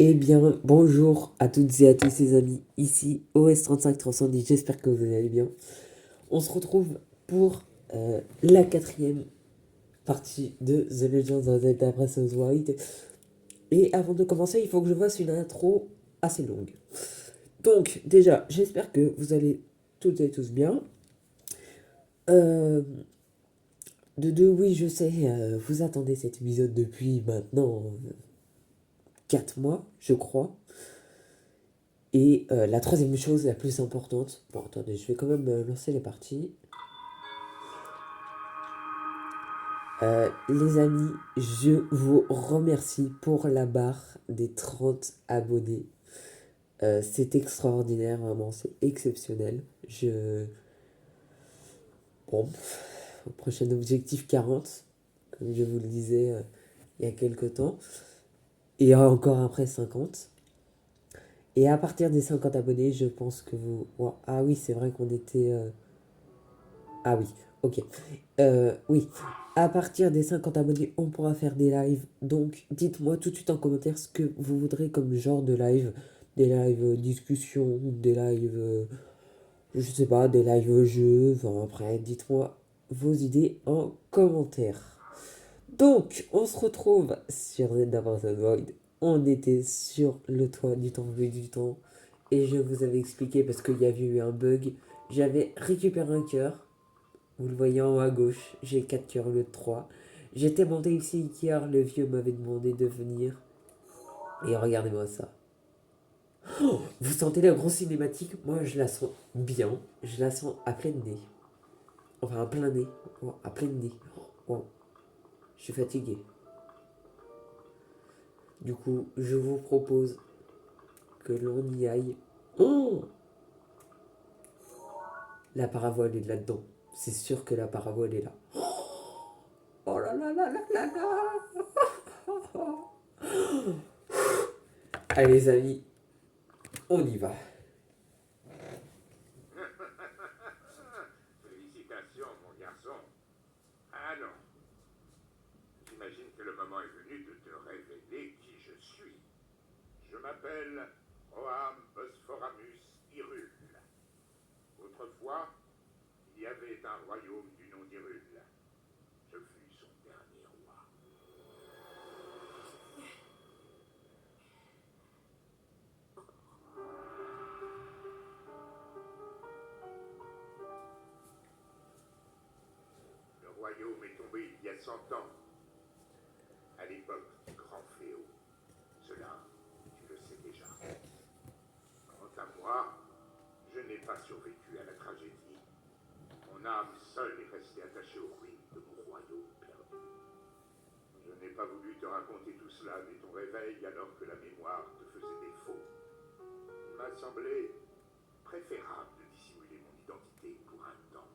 Eh bien, bonjour à toutes et à tous les amis, ici OS35 j'espère que vous allez bien. On se retrouve pour la quatrième partie de The Legends of Zelda Breath of the Wild. Et avant de commencer, il faut que je fasse une intro assez longue. Donc, déjà, j'espère que vous allez toutes et tous bien. Euh, de deux, oui, je sais, vous attendez cet épisode depuis maintenant 4 mois, je crois. Et la troisième chose, la plus importante, bon attendez, je vais quand même lancer les parties. Les amis, je vous remercie pour la barre des 30 abonnés. C'est extraordinaire, vraiment, c'est exceptionnel. Bon, au prochain objectif 40, comme je vous le disais il y a quelques temps. Et encore après 50. Et à partir des 50 abonnés, je pense que vous... Oh, ah oui, c'est vrai qu'on était... Ah oui, ok. Oui, à partir des 50 abonnés, on pourra faire des lives. Donc, dites-moi tout de suite en commentaire ce que vous voudrez comme genre de live. Des lives discussion, des lives, je sais pas, des lives jeux. Enfin, après, dites-moi vos idées en commentaire. Donc, on se retrouve sur Zelda Breath of the Wild. On était sur le toit du temple du temps. Et je vous avais expliqué parce qu'il y avait eu un bug. J'avais récupéré un cœur. Vous le voyez en haut à gauche, j'ai 4 cœurs au lieu de 3. J'étais monté ici hier, le vieux m'avait demandé de venir. Et regardez-moi ça. Vous sentez la grosse cinématique? Moi je la sens bien. Je la sens à plein nez. Enfin à plein nez. Oh, à plein nez. Oh, je suis fatigué. Du coup, je vous propose que l'on y aille. Oh, la parabole est là-dedans. C'est sûr que la parabole est là. Oh là là là là là là. Allez les amis, on y va. Félicitations, mon garçon. Alors, j'imagine que le moment est venu de te révéler qui je suis. Je m'appelle Roham Bosphoramus Hyrule. Autrefois, il y avait un royaume du nom d'Hyrule. Je fus son dernier roi. Le royaume est tombé il y a 100 ans, à l'époque du grand fléau. Cela, tu le sais déjà. Quant à moi, je n'ai pas survécu à la tragédie. Mon âme seule est restée attachée aux ruines de mon royaume perdu. Je n'ai pas voulu te raconter tout cela dès ton réveil alors que la mémoire te faisait défaut. Il m'a semblé préférable de dissimuler mon identité pour un temps.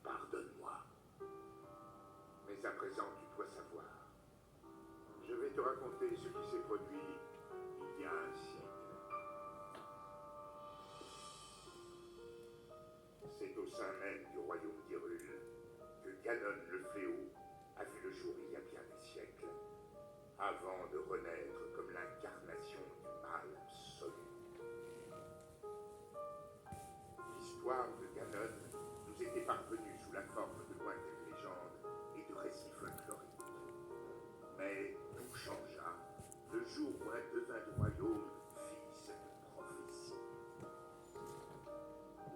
Pardonne-moi. Mais à présent, tu dois savoir. Je vais te raconter ce qui s'est produit il y a un siècle. C'est au sein même du royaume d'Hyrule que Ganon le fléau a vu le jour il y a bien des siècles, avant de renaître comme l'incarnation du mal absolu. L'histoire de Ganon nous était parvenue sous la forme de lointaines légendes et de récits folkloriques. Mais tout changea le jour où un devin du royaume fit cette prophétie.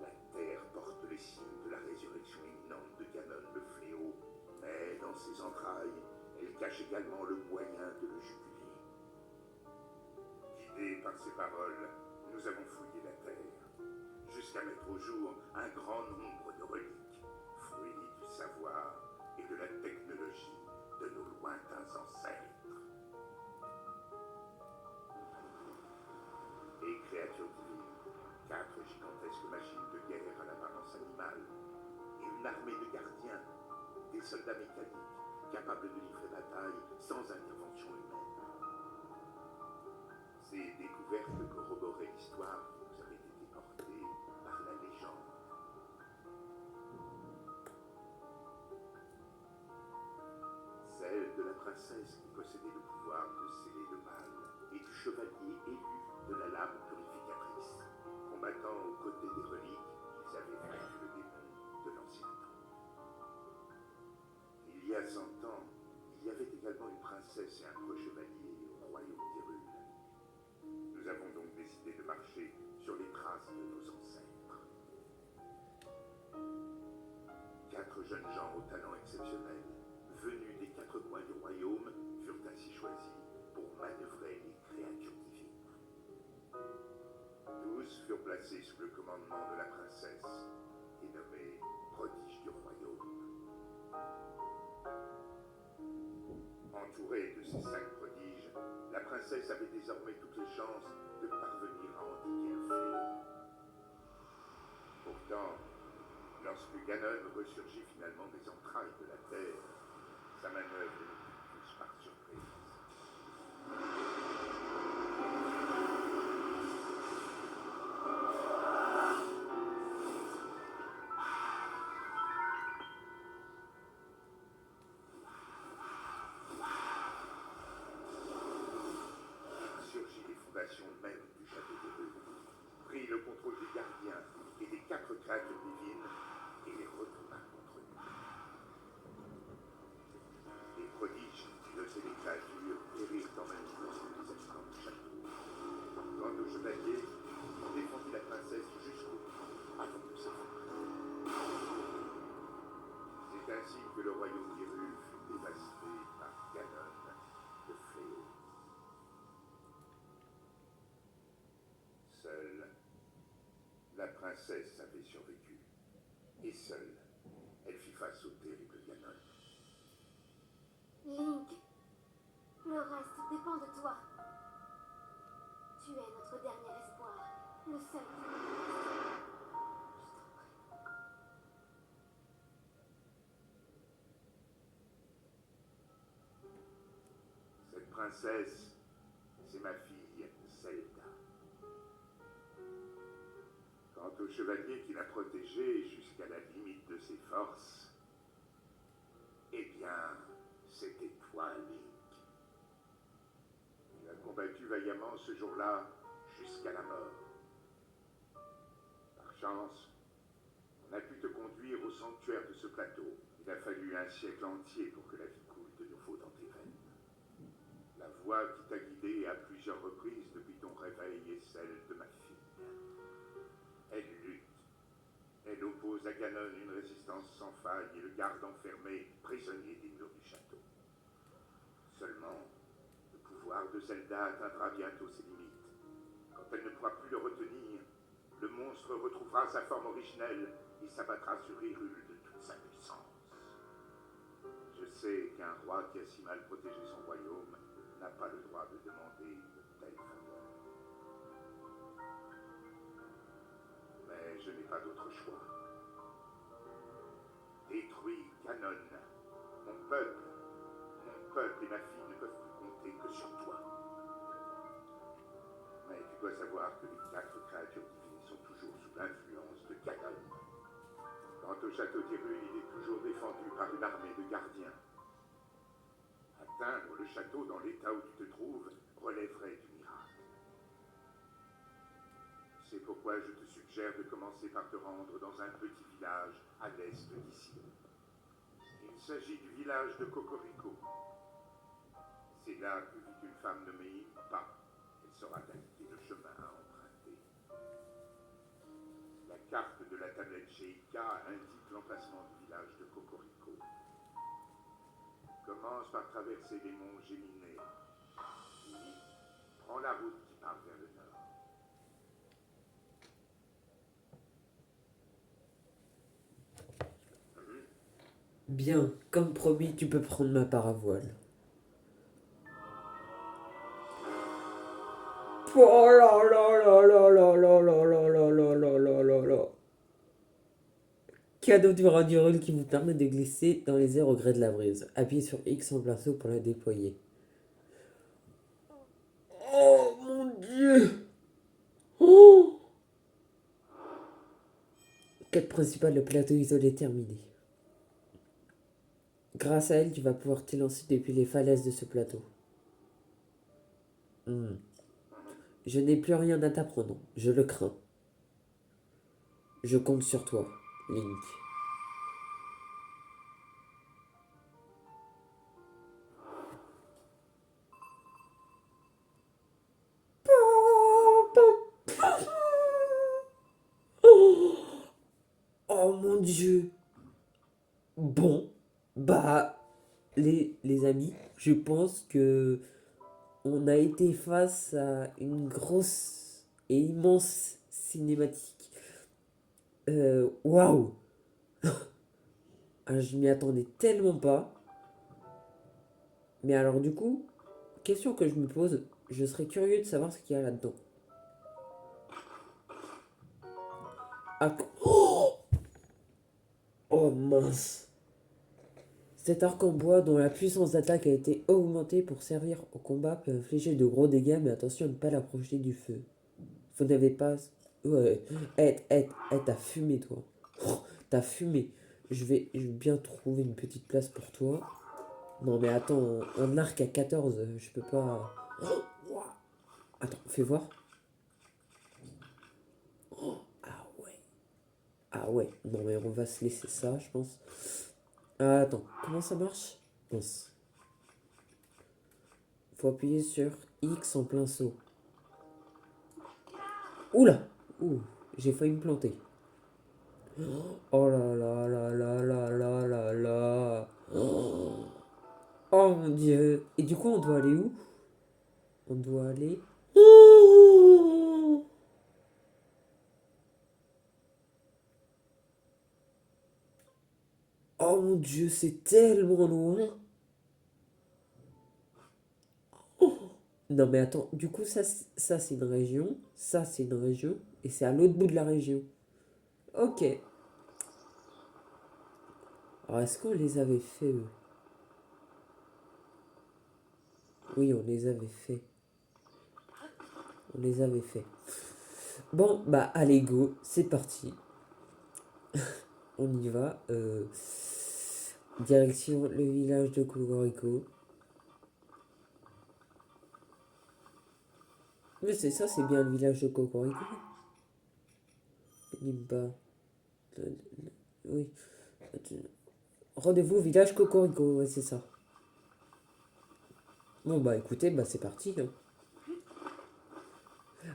La terre porte les signes de la résurrection imminente de Ganon le fléau, mais dans ses entrailles, elle cache également le moyen de le juguler. Guidés par ces paroles, nous avons fouillé la terre, jusqu'à mettre au jour un grand nombre de reliques, fruits du savoir et de la technologie de nos lointains ancêtres. Et créatures divines, 4 gigantesques machines de guerre à l'apparence animale, et une armée de gardiens, des soldats mécaniques, capables de livrer bataille sans intervention humaine. Ces découvertes corroboraient l'histoire qui nous avait été portée par la légende. Celle de la princesse qui possédait le pouvoir de sceller le mal élus de la lame purificatrice, combattant aux côtés des reliques qu'ils avaient vaincu le démon de l'ancien temps. Il y a 100 ans, il y avait également une princesse et un preux chevalier au royaume d'Hyrule. Nous avons donc décidé de marcher sur les traces de nos ancêtres. 4 jeunes gens au talent exceptionnel, venus des 4 coins du royaume, furent ainsi choisis pour manœuvrer les créatures divines. Tous furent placés sous le commandement de la princesse et nommés prodiges du royaume. Entourée de ces 5 prodiges, la princesse avait désormais toutes les chances de parvenir à endiguer le fléau. Pourtant, lorsque Ganon ressurgit finalement des entrailles de la terre, sa manœuvre nous prit tous par surprise. Il surgit des fondations même du château d'Hyrule, prit le contrôle des gardiens et des 4 créatures divines et les retourna contre nous. Les prodiges qui pilotaient les créatures périrent en même temps que les habitants du château. Quant au chevalier, on défendit la princesse jusqu'au bout, avant de s'effondrer. C'est ainsi que le royaume d'Hyrule fut dévasté par Ganon, le fléau. Seule, la princesse avait survécu. Et seule, elle fit face au terrible Ganon. Link, le reste dépend de toi. Tu es notre dernier espoir, le seul qui nous reste. Cette princesse, c'est ma fille, Zelda. Quant au chevalier qui l'a protégée jusqu'à la limite de ses forces, eh bien, c'était toi, Link. Tu as combattu vaillamment ce jour-là jusqu'à la mort. Par chance, on a pu te conduire au sanctuaire de ce plateau. Il a fallu un siècle entier pour que la vie coule de nouveau dans tes veines. La voix qui t'a guidé à plusieurs reprises depuis ton réveil est celle de ma fille. Elle lutte. Elle oppose à Ganon une résistance sans faille et le garde enfermé, prisonnier des murs du château. Seulement, le pouvoir de Zelda atteindra bientôt ses limites. Quand elle ne pourra plus le retenir, le monstre retrouvera sa forme originelle et s'abattra sur Hyrule de toute sa puissance. Je sais qu'un roi qui a si mal protégé son royaume n'a pas le droit de demander de telles faveurs. Mais je n'ai pas d'autre choix. Détruis Ganon. Mon peuple et ma fille ne peuvent plus compter que sur toi. Mais tu dois savoir que les 4 créatures divines sont toujours sous l'influence de Ganon. Quant au château d'Hyrule, il est toujours défendu par une armée de gardiens. Atteindre le château dans l'état où tu te trouves relèverait du miracle. C'est pourquoi je te suggère de commencer par te rendre dans un petit village à l'est d'ici. Il s'agit du village de Cocorico. C'est là que vit une femme nommée Impa. Elle saura t'indiquer le chemin à emprunter. La carte de la tablette chez Ika indique l'emplacement du village de Cocorico. Commence par traverser les monts Géminés. Puis, prends la route qui part vers le nord. Bien, comme promis, tu peux prendre ma paravoile. Oh là là là là là là là là là là là là là là. Cadeau du roi d'Hyrule qui vous permet de glisser dans les airs au gré de la brise. Appuyez sur X en pinceau pour la déployer. Oh mon dieu! Oh! Quête principale, le plateau isolé terminé. Grâce à elle, tu vas pouvoir t'élancer depuis les falaises de ce plateau. Je n'ai plus rien à t'apprendre. Je le crains. Je compte sur toi, Link. Oh mon Dieu. Bon, bah, les amis, je pense que on a été face à une grosse et immense cinématique. Waouh! Ah, je m'y attendais tellement pas. Mais alors du coup, question que je me pose, je serais curieux de savoir ce qu'il y a là-dedans. Ah, oh mince! Cet arc en bois dont la puissance d'attaque a été augmentée pour servir au combat peut infliger de gros dégâts, mais attention à ne pas l'approcher du feu. Vous n'avez pas... Ouais, t'as fumé toi. Oh, t'as fumé. Je vais bien trouver une petite place pour toi. Non mais attends, un arc à 14, je peux pas... Attends, fais voir. Ah ouais. Ah ouais. Non mais on va se laisser ça, je pense. Ah, attends, comment ça marche? Mince. Faut appuyer sur X en plein saut. Oula! Ouh, j'ai failli me planter. Oh là là là là là là là là. Oh mon dieu. Et du coup, on doit aller où? On doit aller... Oh mon dieu, c'est tellement loin. Non mais attends, du coup ça c'est une région, ça c'est une région, et c'est à l'autre bout de la région. Ok. Alors est-ce qu'on les avait fait eux? Oui, on les avait fait. On les avait fait. Bon, bah allez go, c'est parti. On y va. Direction le village de Cocorico. Mais c'est ça, c'est bien le village de Cocorico. Nimba. Oui. Rendez-vous au village Cocorico, ouais, c'est ça. Bon bah écoutez, bah c'est parti. Hein.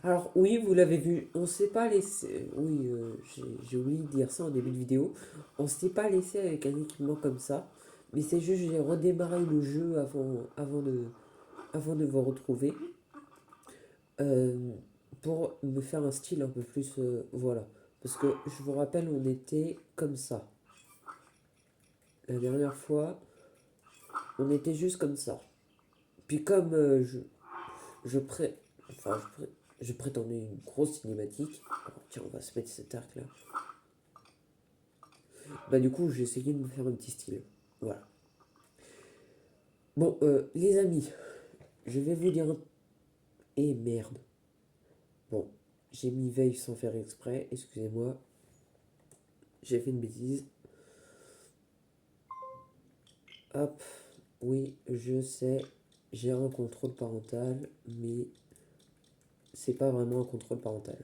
Alors oui, vous l'avez vu, on s'est pas laissé... Oui, j'ai oublié de dire ça en début de vidéo. On s'est pas laissé avec un équipement comme ça. Mais c'est juste j'ai redémarré le jeu avant de vous retrouver. euh, pour me faire un style un peu plus... voilà. Parce que je vous rappelle, on était comme ça. La dernière fois, on était juste comme ça. Puis comme je, pré... enfin, je prétendais une grosse cinématique. Alors, tiens, on va se mettre cet arc là. Bah du coup, j'ai essayé de me faire un petit style. Voilà. Bon, les amis, je vais vous dire... Eh merde. Bon, j'ai mis veille sans faire exprès, excusez-moi. J'ai fait une bêtise. Hop, oui, je sais, j'ai un contrôle parental, mais c'est pas vraiment un contrôle parental.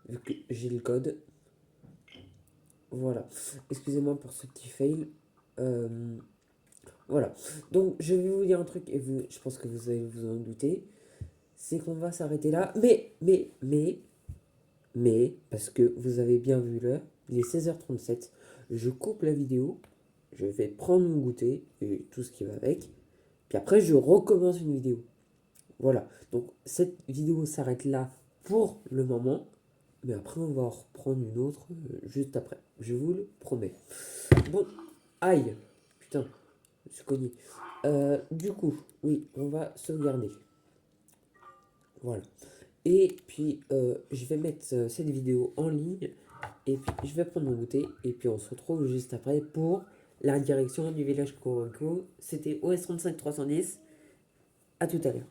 Vu que j'ai le code. Voilà. Excusez-moi pour ce petit fail. Voilà. Donc, je vais vous dire un truc, et vous, je pense que vous allez vous en douter. C'est qu'on va s'arrêter là. Mais, parce que vous avez bien vu l'heure, il est 16h37. Je coupe la vidéo. Je vais prendre mon goûter et tout ce qui va avec. Puis après, je recommence une vidéo. Voilà. Donc, cette vidéo s'arrête là pour le moment. Mais après, on va en reprendre une autre juste après. Je vous le promets. Bon, aïe. Putain, je suis cogné. Du coup, oui, on va sauvegarder. Voilà. Et puis, je vais mettre cette vidéo en ligne. Et puis, je vais prendre mon goûter. Et puis, on se retrouve juste après pour la direction du village Cocorico. C'était OS 35 310. À tout à l'heure.